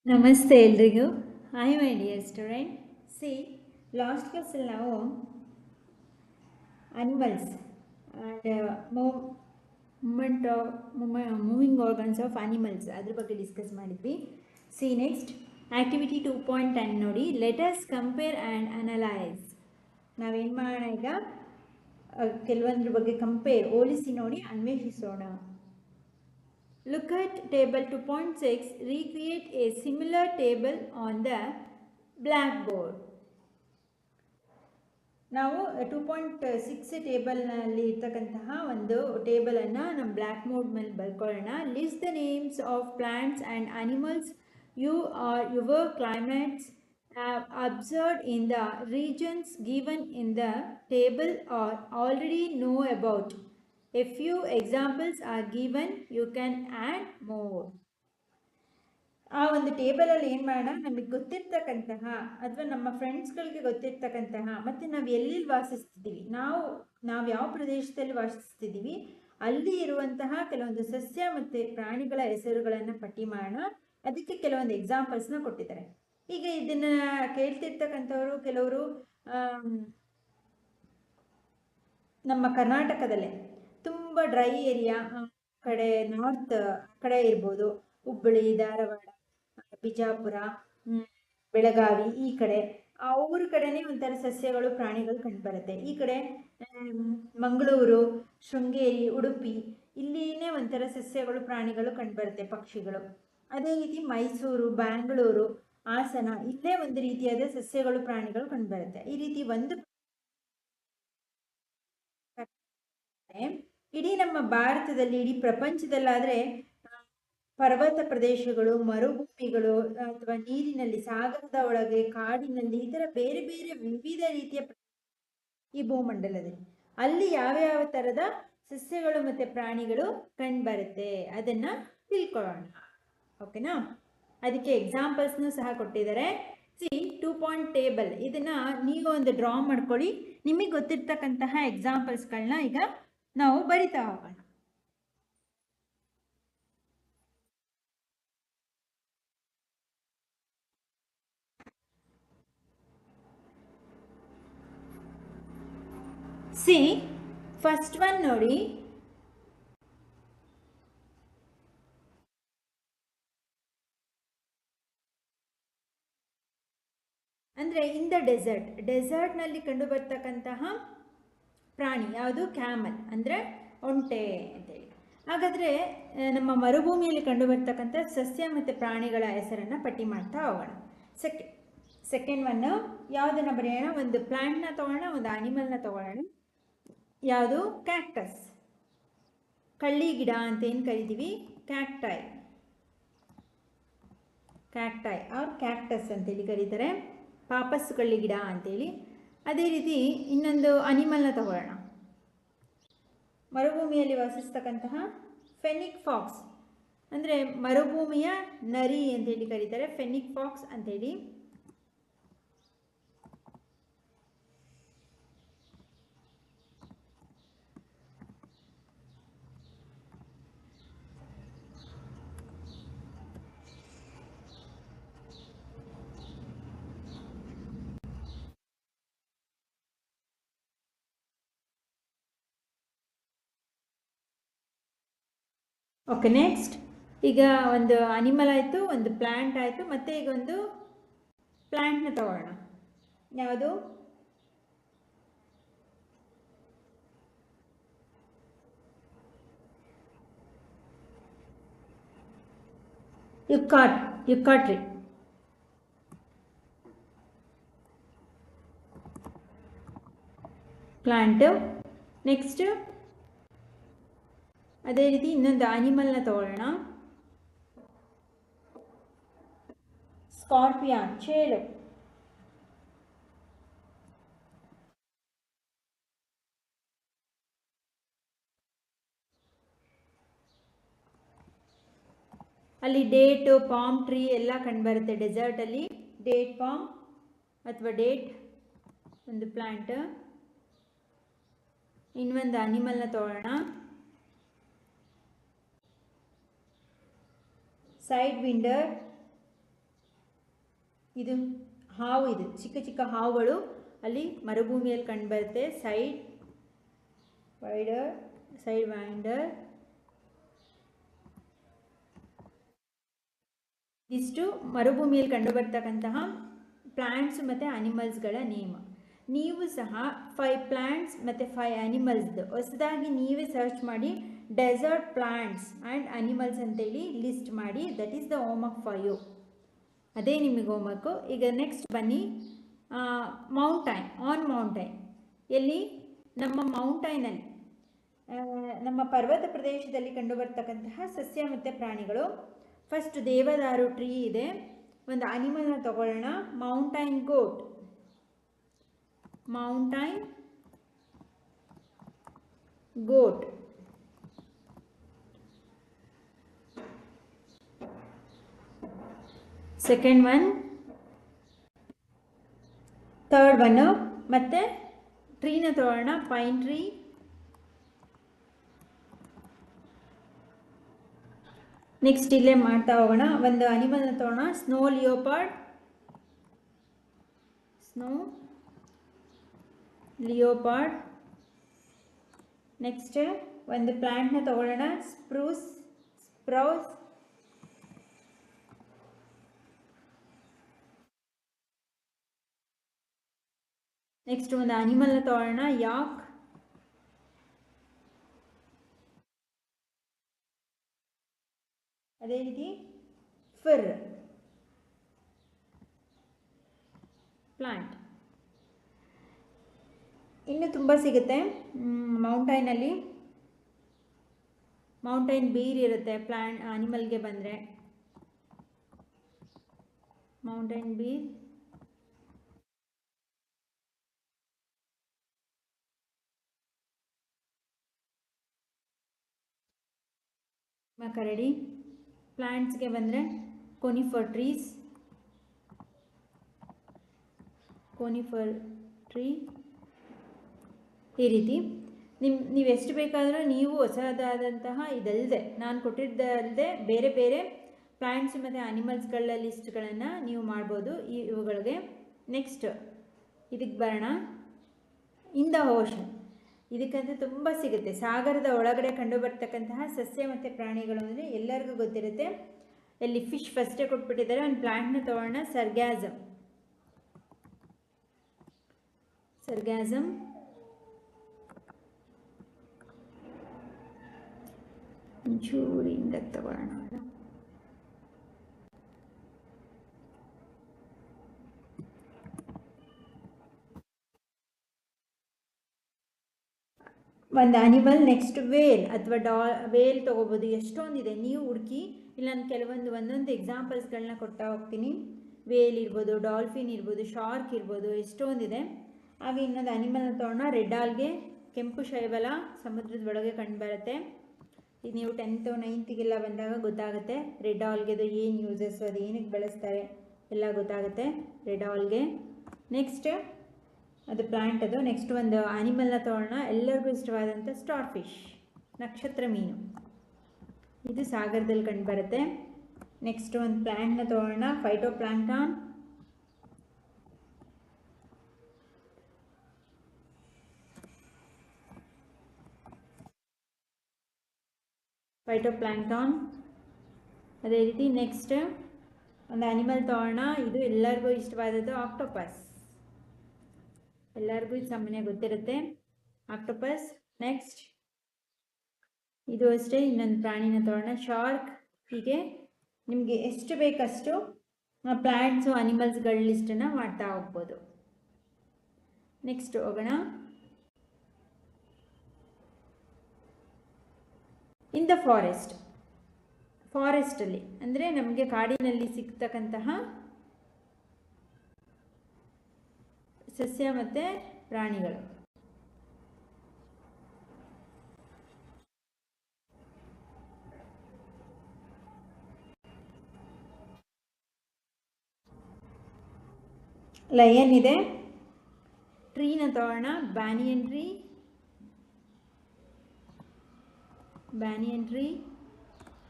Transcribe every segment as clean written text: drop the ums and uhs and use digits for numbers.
ನಮಸ್ತೆ ಎಲ್ರಿಗೂ. Hi my dear student. C last ಕ್ಲಾಸಲ್ಲಿ ನಾವು animals and moving organs of animals ಅದ್ರ ಬಗ್ಗೆ ಡಿಸ್ಕಸ್ ಮಾಡಿದ್ವಿ. ಸಿ ನೆಕ್ಸ್ಟ್ ಆ್ಯಕ್ಟಿವಿಟಿ 2.10 ನೋಡಿ, ಲೆಟಸ್ ಕಂಪೇರ್ ಆ್ಯಂಡ್ ಅನಲೈಸ್. ನಾವೇನು ಮಾಡೋಣ ಈಗ, ಕೆಲವೊಂದ್ರ ಬಗ್ಗೆ ಹೋಲಿಸಿ ನೋಡಿ ಅನ್ವೇಷಿಸೋಣ. Look at table 2.6. Recreate a similar table on the blackboard. ನಾವು 2.6 ಟೇಬಲ್ನಲ್ಲಿ ಇರ್ತಕ್ಕಂತಹ ಒಂದು ಟೇಬಲನ್ನು ನಮ್ಮ ಬ್ಲ್ಯಾಕ್ ಬೋರ್ಡ್ ಮೇಲೆ ಬರ್ಕೊಳ್ಳೋಣ. List the names of plants and animals your climates observed in the regions given in the table or already know about. A few examples are given, you can add more. ಆ ಒಂದು ಟೇಬಲಲ್ಲಿ ಏನು ಮಾಡೋಣ, ನಮಗೆ ಗೊತ್ತಿರ್ತಕ್ಕಂತಹ ಅಥವಾ ನಮ್ಮ ಫ್ರೆಂಡ್ಸ್ಗಳಿಗೆ ಗೊತ್ತಿರ್ತಕ್ಕಂತಹ ಮತ್ತು ನಾವು ಎಲ್ಲಿ ವಾಸಿಸ್ತಿದ್ದೀವಿ, ನಾವು ಯಾವ ಪ್ರದೇಶದಲ್ಲಿ ವಾಸಿಸ್ತಿದ್ದೀವಿ ಅಲ್ಲಿ ಇರುವಂತಹ ಕೆಲವೊಂದು ಸಸ್ಯ ಮತ್ತು ಪ್ರಾಣಿಗಳ ಹೆಸರುಗಳನ್ನು ಪಟ್ಟಿ ಮಾಡೋಣ. ಅದಕ್ಕೆ ಕೆಲವೊಂದು ಎಕ್ಸಾಂಪಲ್ಸ್ನ ಕೊಟ್ಟಿದ್ದಾರೆ. ಈಗ ಇದನ್ನು ಕೇಳ್ತಿರ್ತಕ್ಕಂಥವರು ಕೆಲವರು ನಮ್ಮ ಕರ್ನಾಟಕದಲ್ಲೇ ತುಂಬ ಡ್ರೈ ಏರಿಯಾ ಕಡೆ, ನಾರ್ತ್ ಕಡೆ ಇರ್ಬೋದು, ಹುಬ್ಬಳ್ಳಿ, ಧಾರವಾಡ, ಬಿಜಾಪುರ, ಬೆಳಗಾವಿ, ಈ ಕಡೆ ಅವ್ರ ಕಡೆನೇ ಒಂಥರ ಸಸ್ಯಗಳು ಪ್ರಾಣಿಗಳು ಕಂಡುಬರುತ್ತೆ. ಈ ಕಡೆ ಮಂಗಳೂರು, ಶೃಂಗೇರಿ, ಉಡುಪಿ ಇಲ್ಲಿನೇ ಒಂಥರ ಸಸ್ಯಗಳು ಪ್ರಾಣಿಗಳು ಕಂಡುಬರುತ್ತೆ, ಪಕ್ಷಿಗಳು. ಅದೇ ರೀತಿ ಮೈಸೂರು, ಬ್ಯಾಂಗ್ಳೂರು, ಹಾಸನ ಇಲ್ಲೇ ಒಂದು ರೀತಿಯಾದ ಸಸ್ಯಗಳು ಪ್ರಾಣಿಗಳು ಕಂಡುಬರುತ್ತೆ. ಈ ರೀತಿ ಒಂದು ಇಡೀ ನಮ್ಮ ಭಾರತದಲ್ಲಿ, ಇಡೀ ಪ್ರಪಂಚದಲ್ಲಾದರೆ ಪರ್ವತ ಪ್ರದೇಶಗಳು, ಮರುಭೂಮಿಗಳು ಅಥವಾ ನೀರಿನಲ್ಲಿ, ಸಾಗರದ ಒಳಗೆ, ಕಾಡಿನಲ್ಲಿ, ಈ ಥರ ಬೇರೆ ಬೇರೆ ವಿವಿಧ ರೀತಿಯ ಈ ಭೂಮಂಡಲದಲ್ಲಿ ಅಲ್ಲಿ ಯಾವ್ಯಾವ ಥರದ ಸಸ್ಯಗಳು ಮತ್ತು ಪ್ರಾಣಿಗಳು ಕಂಡುಬರುತ್ತೆ ಅದನ್ನು ತಿಳ್ಕೊಳ್ಳೋಣ. ಓಕೆನಾ? ಅದಕ್ಕೆ ಎಕ್ಸಾಂಪಲ್ಸ್ನೂ ಸಹ ಕೊಟ್ಟಿದ್ದಾರೆ. ಸಿ 2 ಟೇಬಲ್, ಇದನ್ನು ನೀವು ಒಂದು ಡ್ರಾ ಮಾಡ್ಕೊಳ್ಳಿ. ನಿಮಗೆ ಗೊತ್ತಿರ್ತಕ್ಕಂತಹ ಎಕ್ಸಾಂಪಲ್ಸ್ಗಳನ್ನ ಈಗ ನಾವು ಬರಿತಾ ಹೋಗೋಣ. ಸಿ ಫಸ್ಟ್ ಒನ್ ನೋಡಿ, ಅಂದರೆ ಇನ್ ದ ಡೆಸರ್ಟ್ನಲ್ಲಿ ಕಂಡು ಬರ್ತಕ್ಕಂತಹ ಪ್ರಾಣಿ ಯಾವುದು? ಕ್ಯಾಮಲ್, ಅಂದರೆ ಒಂಟೆ ಅಂತೇಳಿ. ಹಾಗಾದರೆ ನಮ್ಮ ಮರುಭೂಮಿಯಲ್ಲಿ ಕಂಡು ಬರ್ತಕ್ಕಂಥ ಸಸ್ಯ ಮತ್ತು ಪ್ರಾಣಿಗಳ ಹೆಸರನ್ನು ಪಟ್ಟಿ ಮಾಡ್ತಾ ಹೋಗೋಣ. ಸೆಕೆಂಡ್ ಒನ್ನು ಯಾವುದನ್ನು ಬರೆಯೋಣ? ಒಂದು ಪ್ಲಾಂಟ್ನ ತಗೊಳ್ಳೋಣ, ಒಂದು ಅನಿಮಲ್ನ ತಗೊಳ್ಳೋಣ. ಯಾವುದು? ಕ್ಯಾಕ್ಟಸ್, ಕಳ್ಳಿ ಗಿಡ ಅಂತ ಏನು ಕರಿತೀವಿ, ಕ್ಯಾಕ್ಟೈ ಆರ್ ಕ್ಯಾಕ್ಟಸ್ ಅಂತೇಳಿ ಕರೀತಾರೆ, ಪಾಪಸ್ ಕಳ್ಳಿ ಗಿಡ ಅಂತೇಳಿ. ಅದೇ ರೀತಿ ಇನ್ನೊಂದು ಅನಿಮಲ್ನ ತಗೊಳ್ಳೋಣ. ಮರುಭೂಮಿಯಲ್ಲಿ ವಾಸಿಸ್ತಕ್ಕಂತಹ ಫೆನಿಕ್ ಫಾಕ್ಸ್, ಅಂದರೆ ಮರುಭೂಮಿಯ ನರಿ ಅಂತೇಳಿ ಕರೀತಾರೆ, ಫೆನಿಕ್ ಫಾಕ್ಸ್ ಅಂತೇಳಿ. ಓಕೆ, ನೆಕ್ಸ್ಟ್ ಈಗ ಒಂದು ಅನಿಮಲ್ ಆಯಿತು, ಒಂದು ಪ್ಲ್ಯಾಂಟ್ ಆಯಿತು, ಮತ್ತು ಈಗ ಒಂದು ಪ್ಲ್ಯಾಂಟ್ನ ತಗೊಳ್ಳೋಣ. ಯಾವುದು? ಯುಕ್ಕಾಟ್ರಿ. ಪ್ಲ್ಯಾಂಟು. ನೆಕ್ಸ್ಟ್ ಅದೇ ರೀತಿ ಇನ್ನೊಂದು ಅನಿಮಲ್ನ ತಗೊಳ್ಳೋಣ. ಸ್ಕಾರ್ಪಿಯಾನ್, ಚೇಳು. ಅಲ್ಲಿ ಡೇಟು, ಪಾಮ್ ಟ್ರೀ ಎಲ್ಲ ಕಂಡುಬರುತ್ತೆ ಡೆಸರ್ಟಲ್ಲಿ. ಡೇಟ್ ಪಾಮ್ ಅಥವಾ ಡೇಟ್ ಒಂದು ಪ್ಲ್ಯಾಂಟ್. ಇನ್ನೊಂದು ಅನಿಮಲ್ನ ತಗೊಳ್ಳೋಣ. ಸೈಡ್ ವಿಂಡರ್, ಇದು ಹಾವು, ಇದು ಚಿಕ್ಕ ಚಿಕ್ಕ ಹಾವುಗಳು ಅಲ್ಲಿ ಮರುಭೂಮಿಯಲ್ಲಿ ಕಂಡುಬರುತ್ತೆ. ಸೈಡ್ ವೈಂಡರ್ ಇಷ್ಟು ಮರುಭೂಮಿಯಲ್ಲಿ ಕಂಡುಬರ್ತಕ್ಕಂತಹ ಪ್ಲ್ಯಾಂಟ್ಸ್ ಮತ್ತು ಅನಿಮಲ್ಸ್ಗಳ ನೇಮ್. ನೀವು ಸಹ 5 ಪ್ಲ್ಯಾಂಟ್ಸ್ ಮತ್ತು 5 ಅನಿಮಲ್ಸ್ದು ಹೊಸದಾಗಿ ನೀವೇ ಸರ್ಚ್ ಮಾಡಿ ಡೆಸರ್ಟ್ ಪ್ಲ್ಯಾಂಟ್ಸ್ ಆ್ಯಂಡ್ ಅನಿಮಲ್ಸ್ ಅಂತೇಳಿ ಲಿಸ್ಟ್ ಮಾಡಿ. That is the homework for you. ಅದೇ ನಿಮಗೆ ಹೋಮ್ವರ್ಕು. ಈಗ ನೆಕ್ಸ್ಟ್ ಬನ್ನಿ, ಮೌಂಟೈನ್. ಎಲ್ಲಿ? ನಮ್ಮ ಮೌಂಟೈನಲ್ಲಿ, ನಮ್ಮ ಪರ್ವತ ಪ್ರದೇಶದಲ್ಲಿ ಕಂಡುಬರ್ತಕ್ಕಂತಹ ಸಸ್ಯ ಮತ್ತು ಪ್ರಾಣಿಗಳು. ಫಸ್ಟ್ ದೇವದಾರು ಟ್ರೀ ಇದೆ. ಒಂದು ಅನಿಮಲ್ನ ತಗೊಳ್ಳೋಣ. Mountain goat. Second one, third one. ಮತ್ತು ಟ್ರೀನ ತಗೊಳ್ಳೋಣ. Pine tree. ನೆಕ್ಸ್ಟ್ ಇಲ್ಲೇ ಮಾಡ್ತಾ ಹೋಗೋಣ. ಒಂದು ಅನಿಮಲ್ನ ತಗೋಣ. Snow leopard. ನೆಕ್ಸ್ಟ್ ಒಂದು ಪ್ಲ್ಯಾಂಟ್ನ ತಗೊಳ್ಳೋಣ. ಸ್ಪ್ರೂಸ್. ನೆಕ್ಸ್ಟ್ ಒಂದು ಅನಿಮಲ್ನ ತಗೊಳ್ಳೋಣ. ಯಾಕ್. ಅದೇ ರೀತಿ ಫಿರ್ ಪ್ಲಾಂಟ್. ಇನ್ನು ತುಂಬ ಸಿಗುತ್ತೆ ಮೌಂಟೈನಲ್ಲಿ. ಮೌಂಟೈನ್ ಬೀರ್ ಇರುತ್ತೆ. ಅನಿಮಲ್ಗೆ ಬಂದರೆ ಮೌಂಟೈನ್ ಬೀರ್. ಕರಡಿ. ಪ್ಲ್ಯಾಂಟ್ಸ್ಗೆ ಬಂದರೆ ಕೋನಿಫರ್ ಟ್ರೀ. ಈ ರೀತಿ ನೀವು ಎಷ್ಟು ಬೇಕಾದರೂ ನೀವು ಹೊಸದಾದಂತಹ ಇದಲ್ಲದೆ, ನಾನು ಕೊಟ್ಟಿದ್ದಲ್ಲದೆ ಬೇರೆ ಬೇರೆ ಪ್ಲ್ಯಾಂಟ್ಸ್ ಮತ್ತು ಅನಿಮಲ್ಸ್ಗಳ ಲಿಸ್ಟ್ಗಳನ್ನು ನೀವು ಮಾಡ್ಬೋದು ಇವುಗಳಿಗೆ. ನೆಕ್ಸ್ಟ್ ಇದಕ್ಕೆ ಬರೋಣ. In the ocean. ಇದಕ್ಕಂತೂ ತುಂಬ ಸಿಗುತ್ತೆ. ಸಾಗರದ ಒಳಗಡೆ ಕಂಡುಬರ್ತಕ್ಕಂತಹ ಸಸ್ಯ ಮತ್ತು ಪ್ರಾಣಿಗಳು ಅಂದರೆ ಎಲ್ಲರಿಗೂ ಗೊತ್ತಿರುತ್ತೆ. ಇಲ್ಲಿ ಫಿಶ್ ಫಸ್ಟೇ ಕೊಟ್ಬಿಟ್ಟಿದ್ದಾರೆ. ಒಂದು ಪ್ಲ್ಯಾಂಟ್ನ ತಗೊಳ್ಳೋಣ. ಸರ್ಗ್ಯಾಸಮ್. ಒಂಚೂರಿಂದ ತಗೊಳ್ಳೋಣ. ಒಂದು ಅನಿಮಲ್. ನೆಕ್ಸ್ಟ್ ವೇಲ್ ಅಥವಾ ವೇಲ್ ತೊಗೋಬೋದು. ಎಷ್ಟೊಂದಿದೆ, ನೀವು ಹುಡುಕಿ. ಇಲ್ಲ ನಾನು ಒಂದೊಂದು ಎಕ್ಸಾಂಪಲ್ಸ್ಗಳನ್ನ ಕೊಡ್ತಾ ಹೋಗ್ತೀನಿ. ವೇಲ್ ಇರ್ಬೋದು, ಡಾಲ್ಫಿನ್ ಇರ್ಬೋದು, ಶಾರ್ಕ್ ಇರ್ಬೋದು, ಎಷ್ಟೊಂದಿದೆ. ಹಾಗೆ ಇನ್ನೊಂದು ಅನಿಮಲ್ನ ತೊಗೊಳ್ಳೋಣ. Red algae. ಕೆಂಪು ಶೈವಲ ಸಮುದ್ರದ ಒಳಗೆ ಕಂಡುಬರುತ್ತೆ. ಇದು ನೀವು 10th 9th ಬಂದಾಗ ಗೊತ್ತಾಗುತ್ತೆ ರೆಡ್ ಆಲ್ಗೆದು ಏನು ಯೂಸಸ್, ಅದು ಏನಕ್ಕೆ ಬಳಸ್ತಾರೆ ಎಲ್ಲ ಗೊತ್ತಾಗುತ್ತೆ ರೆಡ್ ಆಲ್ಗೆ. ನೆಕ್ಸ್ಟ್ ಅದು ಪ್ಲ್ಯಾಂಟ್ ಅದು. ನೆಕ್ಸ್ಟ್ ಒಂದು ಅನಿಮಲ್ನ ತೊಗೊಳ್ಳೋಣ. ಎಲ್ಲರಿಗೂ ಇಷ್ಟವಾದಂಥ ಸ್ಟಾರ್ ಫಿಶ್, ನಕ್ಷತ್ರ ಮೀನು. ಇದು ಸಾಗರದಲ್ಲಿ ಕಂಡುಬರುತ್ತೆ. ನೆಕ್ಸ್ಟ್ ಒಂದು ಪ್ಲ್ಯಾಂಟ್ನ ತೊಗೊಳ್ಳೋಣ. ಫೈಟೋಪ್ಲಾಂಕ್ಟಾನ್. ಅದೇ ರೀತಿ ನೆಕ್ಸ್ಟ್ ಒಂದು ಅನಿಮಲ್ ತೊಗೊಳ್ಳೋಣ. ಇದು ಎಲ್ಲರಿಗೂ ಇಷ್ಟವಾದದ್ದು ಆಕ್ಟೋಪಸ್. ಎಲ್ಲರಿಗೂ ಸಾಮಾನ್ಯ ಗೊತ್ತಿರುತ್ತೆ ಆಕ್ಟೋಪಸ್. ನೆಕ್ಸ್ಟ್ ಇದು ಅಷ್ಟೇ. ಇನ್ನೊಂದು ಪ್ರಾಣಿನ ತೊಗೊಳ್ಳೋಣ. ಶಾರ್ಕ್. ಹೀಗೆ ನಿಮಗೆ ಎಷ್ಟು ಬೇಕಷ್ಟು ಪ್ಲ್ಯಾಂಟ್ಸು ಅನಿಮಲ್ಸ್ಗಳ ಲಿಸ್ಟನ್ನು ಮಾಡ್ತಾ ಹೋಗ್ಬೋದು. ನೆಕ್ಸ್ಟ್ ಹೋಗೋಣ. ಇನ್ ದ ಫಾರೆಸ್ಟಲ್ಲಿ ಅಂದರೆ ನಮಗೆ ಕಾಡಿನಲ್ಲಿ ಸಿಗ್ತಕ್ಕಂತಹ ಸಸ್ಯ ಮತ್ತು ಪ್ರಾಣಿಗಳು. ಲಯನ್ ಇದೆ. ಟ್ರೀನ ತಗೋಣ. Banyan tree.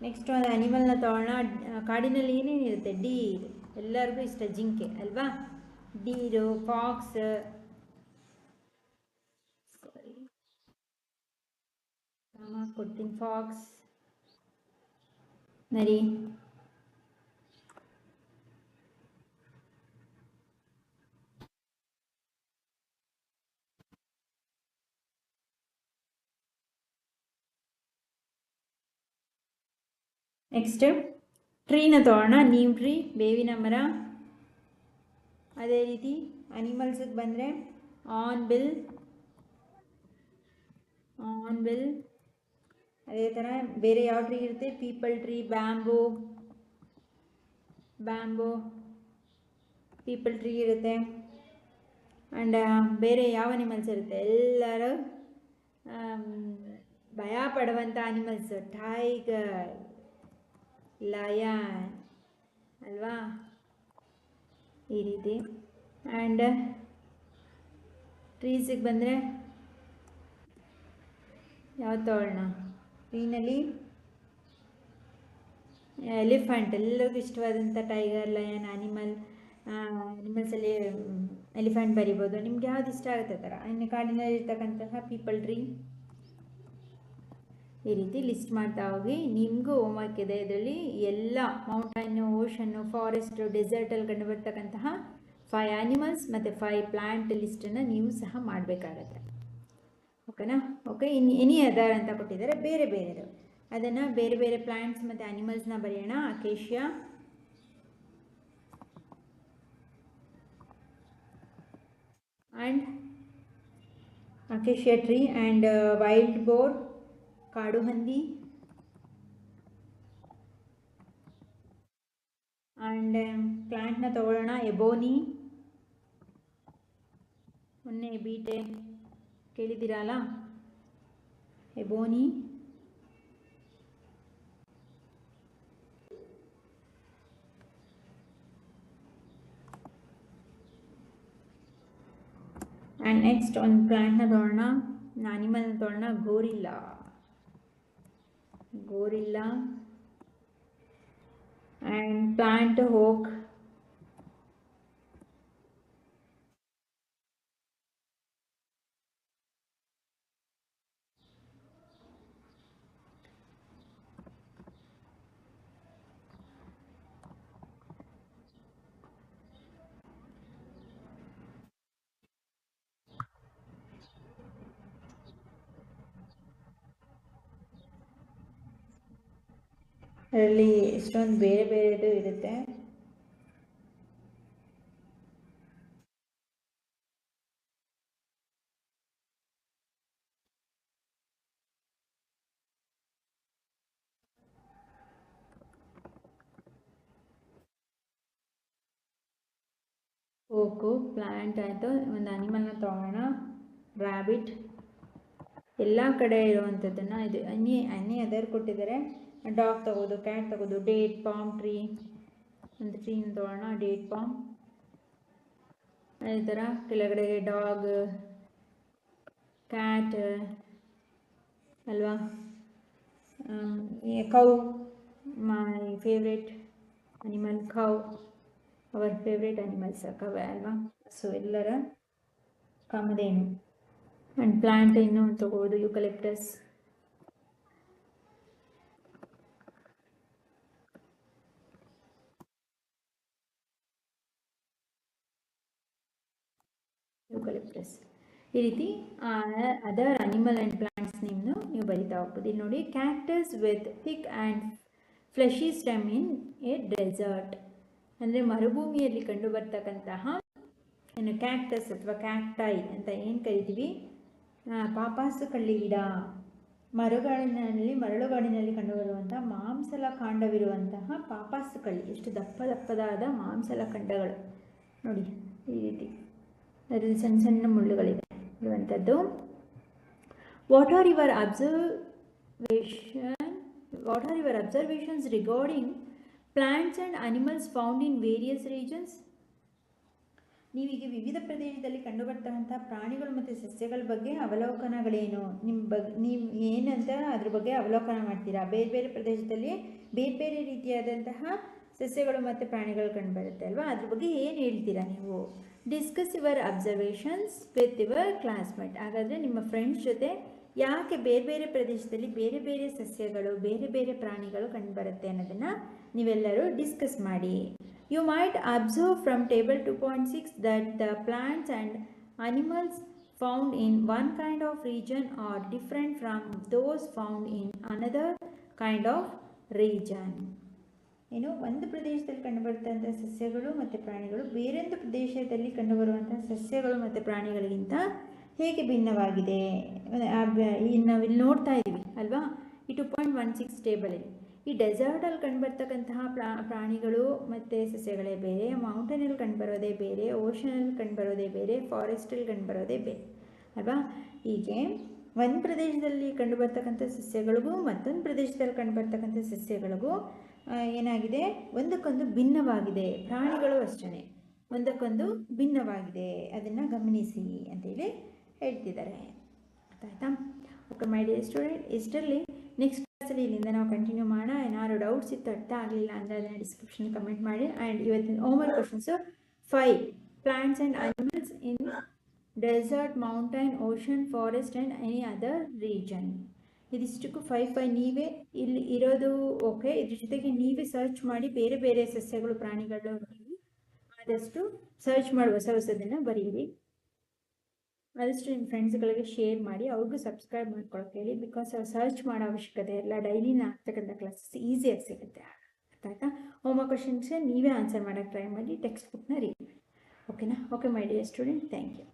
ನೆಕ್ಸ್ಟ್ ಒಂದು ಅನಿಮಲ್ನ ತಗೋಣ. ಕಾಡಿನಲ್ಲಿ ಏನೇನಿರುತ್ತೆ? ಡೀರ್. ಎಲ್ಲರಿಗೂ ಇಷ್ಟ ಜಿಂಕೆ ಅಲ್ವಾ. ಡೀರು, ಫಾಕ್ಸ್, ಕೊಡ್ತೀನಿ, ಫಾಕ್ಸ್, ನರಿ, ನೆಕ್ಸ್ಟ್ ಟ್ರೀನ ತಗೋಣ. ನೀಮ್ ಟ್ರೀ, ಬೇವಿನ ಮರ. ಅದೇ ರೀತಿ ಅನಿಮಲ್ಸಿಗೆ ಬಂದರೆ ಆನ್ ಬಿಲ್, ಅದೇ ಥರ ಬೇರೆ ಯಾವ ಟ್ರೀ ಇರುತ್ತೆ, people tree, bamboo, people tree ಇರುತ್ತೆ. ಆ್ಯಂಡ್ ಬೇರೆ ಯಾವ ಅನಿಮಲ್ಸ್ ಇರುತ್ತೆ, ಎಲ್ಲರೂ ಭಯ ಪಡುವಂಥ ಅನಿಮಲ್ಸು, ಟೈಗರ್, ಲಯನ್ ಅಲ್ವಾ, ಈ ರೀತಿ. ಆ್ಯಂಡ್ ಟ್ರೀಸಿಗೆ ಬಂದರೆ ಯಾವ್ದು ತಗೊಳ್ಳೋಣ, ಟ್ರೀನಲ್ಲಿ ಎಲಿಫೆಂಟ್, ಎಲ್ಲರಿಗೂ ಇಷ್ಟವಾದಂಥ ಟೈಗರ್, ಲಯನ್, ಅನಿಮಲ್ಸಲ್ಲಿ ಎಲಿಫೆಂಟ್ ಬರಿಬೋದು, ನಿಮ್ಗೆ ಯಾವ್ದು ಇಷ್ಟ ಆಗುತ್ತೆ ಥರ. ಇನ್ನು ಕಾಡಿನಲ್ಲಿ ಇರ್ತಕ್ಕಂತಹ ಪೀಪಲ್ ಟ್ರೀ, ಈ ರೀತಿ ಲಿಸ್ಟ್ ಮಾಡ್ತಾ ಹೋಗಿ. ನಿಮಗೂ ಹೋಮ್ವರ್ಕ್ ಇದೆ ಇದರಲ್ಲಿ. ಎಲ್ಲ ಮೌಂಟೈನು, ಓಷನ್ನು, ಫಾರೆಸ್ಟು, ಡೆಸರ್ಟಲ್ಲಿ ಕಂಡು ಬರ್ತಕ್ಕಂತಹ 5 ಆ್ಯನಿಮಲ್ಸ್ ಮತ್ತು 5 ಪ್ಲ್ಯಾಂಟ್ ಲಿಸ್ಟನ್ನು ನೀವು ಸಹ ಮಾಡಬೇಕಾಗತ್ತೆ. ಓಕೆನಾ? ಓಕೆ. ಎನಿ ಅದರ್ ಅಂತ ಕೊಟ್ಟಿದ್ದಾರೆ, ಬೇರೆ ಬೇರೆದು. ಅದನ್ನು ಬೇರೆ ಬೇರೆ ಪ್ಲ್ಯಾಂಟ್ಸ್ ಮತ್ತು ಆ್ಯನಿಮಲ್ಸ್ನ ಬರೆಯೋಣ. Acacia, tree and wild bore, ಕಾಡು ಹಂದಿ. ಆ್ಯಂಡ್ ಪ್ಲ್ಯಾಂಟ್ನ ತಗೊಳ್ಳೋಣ. ಎಬೋನಿ, ಮೊನ್ನೆ ಬೀಟೆ ಕೇಳಿದ್ದೀರಲ್ಲ, ಎಬೋನಿ. ಆ್ಯಂಡ್ ನೆಕ್ಸ್ಟ್ ಒಂದು ಪ್ಲ್ಯಾಂಟ್ನ ತಗೊಳ್ಳೋಣ, ಆನಿಮಲ್ನ ತಗೊಳ್ಳೋಣ. ಗೋರಿಲ್ಲಾ ಆ್ಯಂಡ್ ಪ್ಲಾಂಟ್ ಹೋಕ್. ಅದರಲ್ಲಿ ಎಷ್ಟೊಂದು ಬೇರೆ ಬೇರೆದು ಇರುತ್ತೆ. ಓಕು, ಪ್ಲ್ಯಾಂಟ್ ಆಯಿತು. ಒಂದು ಅನಿಮಲ್ನ ತೊಗೊಳ್ಳೋಣ. ರ್ಯಾಬಿಟ್, ಎಲ್ಲ ಕಡೆ ಇರುವಂಥದ್ದನ್ನು. ಇದು ಅನ್ನಿ ಅದರ್ ಕೊಟ್ಟಿದ್ದಾರೆ. ಡಾಗ್ ತಗೋದು, ಕ್ಯಾಟ್ ತಗೋದು. ಡೇಟ್ ಪಾಮ್ ಟ್ರೀ, ಒಂದು ಟ್ರೀನ ತೊಗೊಳ್ಳೋಣ, ಡೇಟ್ ಪಾಮ್. ಅದೇ ಥರ ಕೆಳಗಡೆ ಡಾಗ್, ಕ್ಯಾಟ್ ಅಲ್ವಾ. Cow, my favourite animal, cow, our favourite animals ಕವೆ ಅಲ್ವಾ. ಸೊ ಎಲ್ಲರ ಕಾಮಧೇನು. ಆ್ಯಂಡ್ ಪ್ಲ್ಯಾಂಟ್ ಇನ್ನು ತಗೋಬೋದು, ಯುಕಲಿಪ್ಟಸ್. ಈ ರೀತಿ ಅದರ್ ಅನಿಮಲ್ ಆ್ಯಂಡ್ ಪ್ಲಾಂಟ್ಸ್ ನೇಮ್ನು ನೀವು ಬರಿತಾ ಹೋಗ್ಬೋದು. ಇಲ್ಲಿ ನೋಡಿ, cactus with thick and fleshy stem in a desert, ಅಂದರೆ ಮರುಭೂಮಿಯಲ್ಲಿ ಕಂಡು ಬರ್ತಕ್ಕಂತಹ ಏನು ಕ್ಯಾಕ್ಟಸ್ ಅಥವಾ ಕ್ಯಾಕ್ಟೈ ಅಂತ ಏನು ಕರಿತೀವಿ, ಪಾಪಾಸು ಕಳ್ಳಿ ಗಿಡ. ಮರಳುಗಾಡಿನಲ್ಲಿ ಕಂಡುಬರುವಂತಹ ಮಾಂಸಲ ಕಾಂಡವಿರುವಂತಹ ಪಾಪಾಸು ಕಳ್ಳಿ, ಎಷ್ಟು ದಪ್ಪದಾದ ಮಾಂಸಲ ಖಂಡಗಳು ನೋಡಿ, ಈ ರೀತಿ ಅದರಲ್ಲಿ ಸಣ್ಣ ಸಣ್ಣ ಮುಳ್ಳುಗಳಿವೆ ಇರುವಂಥದ್ದು. What are your observations regarding plants and animals found in various regions? ನೀವೀಗ ವಿವಿಧ ಪ್ರದೇಶದಲ್ಲಿ ಕಂಡುಬರ್ತಕ್ಕಂಥ ಪ್ರಾಣಿಗಳು ಮತ್ತು ಸಸ್ಯಗಳ ಬಗ್ಗೆ ಅವಲೋಕನಗಳೇನು? ನೀವು ಏನಂತ ಅದ್ರ ಬಗ್ಗೆ ಅವಲೋಕನ ಮಾಡ್ತೀರಾ? ಬೇರೆ ಬೇರೆ ಪ್ರದೇಶದಲ್ಲಿ ಬೇರೆ ಬೇರೆ ರೀತಿಯಾದಂತಹ ಸಸ್ಯಗಳು ಮತ್ತು ಪ್ರಾಣಿಗಳು ಕಂಡುಬರುತ್ತೆ ಅಲ್ವಾ, ಅದ್ರ ಬಗ್ಗೆ ಏನು ಹೇಳ್ತೀರಾ ನೀವು? Discuss your observations with your classmate. ಹಾಗಾದರೆ ನಿಮ್ಮ ಫ್ರೆಂಡ್ಸ್ ಜೊತೆ ಯಾಕೆ ಬೇರೆ ಬೇರೆ ಪ್ರದೇಶದಲ್ಲಿ ಬೇರೆ ಬೇರೆ ಸಸ್ಯಗಳು ಬೇರೆ ಬೇರೆ ಪ್ರಾಣಿಗಳು ಕಂಡುಬರುತ್ತೆ ಅನ್ನೋದನ್ನು ನೀವೆಲ್ಲರೂ ಡಿಸ್ಕಸ್ ಮಾಡಿ. You might observe from table 2.6 that the plants and animals found in one kind of region are different from those found in another kind of region. ಏನು, ಒಂದು ಪ್ರದೇಶದಲ್ಲಿ ಕಂಡುಬರುವಂಥ ಸಸ್ಯಗಳು ಮತ್ತು ಪ್ರಾಣಿಗಳು ಬೇರೊಂದು ಪ್ರದೇಶದಲ್ಲಿ ಕಂಡುಬರುವಂಥ ಸಸ್ಯಗಳು ಮತ್ತು ಪ್ರಾಣಿಗಳಿಗಿಂತ ಹೇಗೆ ಭಿನ್ನವಾಗಿದೆ ನಾವಿಲ್ಲಿ ನೋಡ್ತಾ ಇದ್ದೀವಿ ಅಲ್ವಾ ಈ 2.16 ಟೇಬಲಲ್ಲಿ. ಈ ಡೆಸರ್ಟಲ್ಲಿ ಕಂಡುಬರ್ತಕ್ಕಂತಹ ಪ್ರಾಣಿಗಳು ಮತ್ತು ಸಸ್ಯಗಳೇ ಬೇರೆ, ಮೌಂಟೇನಲ್ಲಿ ಕಂಡುಬರೋದೇ ಬೇರೆ, ಓಷನಲ್ಲಿ ಕಂಡುಬರೋದೇ ಬೇರೆ, ಫಾರೆಸ್ಟಲ್ಲಿ ಕಂಡುಬರೋದೇ ಬೇರೆ ಅಲ್ವಾ. ಹೀಗೆ ಒಂದು ಪ್ರದೇಶದಲ್ಲಿ ಕಂಡುಬರ್ತಕ್ಕಂಥ ಸಸ್ಯಗಳಿಗೂ ಮತ್ತೊಂದು ಪ್ರದೇಶದಲ್ಲಿ ಕಂಡುಬರ್ತಕ್ಕಂಥ ಸಸ್ಯಗಳಿಗೂ ಏನಾಗಿದೆ, ಒಂದಕ್ಕೊಂದು ಭಿನ್ನವಾಗಿದೆ. ಪ್ರಾಣಿಗಳು ಅಷ್ಟೇ ಒಂದಕ್ಕೊಂದು ಭಿನ್ನವಾಗಿದೆ, ಅದನ್ನು ಗಮನಿಸಿ ಅಂತೇಳಿ ಹೇಳ್ತಿದ್ದಾರೆ. ಆಯಿತಾ? ಓಕೆ ಮೈ ಡಿಯರ್ ಸ್ಟೂಡೆಂಟ್, ಇಷ್ಟರಲ್ಲಿ ನೆಕ್ಸ್ಟ್ ಕ್ಲಾಸಲ್ಲಿ ಇಲ್ಲಿಂದ ನಾವು ಕಂಟಿನ್ಯೂ ಮಾಡೋಣ. ಏನಾದ್ರು ಡೌಟ್ಸ್ ಇತ್ತು, ಅರ್ಥ ಆಗಲಿಲ್ಲ ಅಂದರೆ ಅದನ್ನು ಡಿಸ್ಕ್ರಿಪ್ಷನ್ ಕಮೆಂಟ್ ಮಾಡಿ. ಆ್ಯಂಡ್ ಇವತ್ತಿನ homework questions 5 plants and animals in desert, mountain, ocean, forest and any other region. ಇದಿಷ್ಟಕ್ಕೂ 5 ನೀವೇ ಇಲ್ಲಿ ಇರೋದು ಓಕೆ. ಇದ್ರ ಜೊತೆಗೆ ನೀವೇ ಸರ್ಚ್ ಮಾಡಿ ಬೇರೆ ಬೇರೆ ಸಸ್ಯಗಳು ಪ್ರಾಣಿಗಳು ಆದಷ್ಟು ಸರ್ಚ್ ಮಾಡಿ ಹೊಸದನ್ನು ಬರೀರಿ. ಆದಷ್ಟು ನಿಮ್ಮ ಫ್ರೆಂಡ್ಸ್ಗಳಿಗೆ ಶೇರ್ ಮಾಡಿ, ಅವ್ರಿಗೂ ಸಬ್ಸ್ಕ್ರೈಬ್ ಮಾಡ್ಕೊಳಕ್ಕೆ ಹೇಳಿ. ಬಿಕಾಸ್ ಅವ್ರು ಸರ್ಚ್ ಮಾಡೋ ಅವಶ್ಯಕತೆ ಇಲ್ಲ, ಡೈಲಿನ ಆಗ್ತಕ್ಕಂಥ ಕ್ಲಾಸಸ್ ಈಸಿಯಾಗಿ ಸಿಗುತ್ತೆ. ಅರ್ಥ ಆಯ್ತಾ? ಹೋಮ್ವರ್ಕ್ ಕ್ವಶನ್ಸ್ಗೆ ನೀವೇ ಆನ್ಸರ್ ಮಾಡೋಕ್ಕೆ ಟ್ರೈ ಮಾಡಿ, ಟೆಕ್ಸ್ಟ್ ಬುಕ್ನ ರೀಡ್. ಓಕೆನಾ? Okay my dear student, thank you.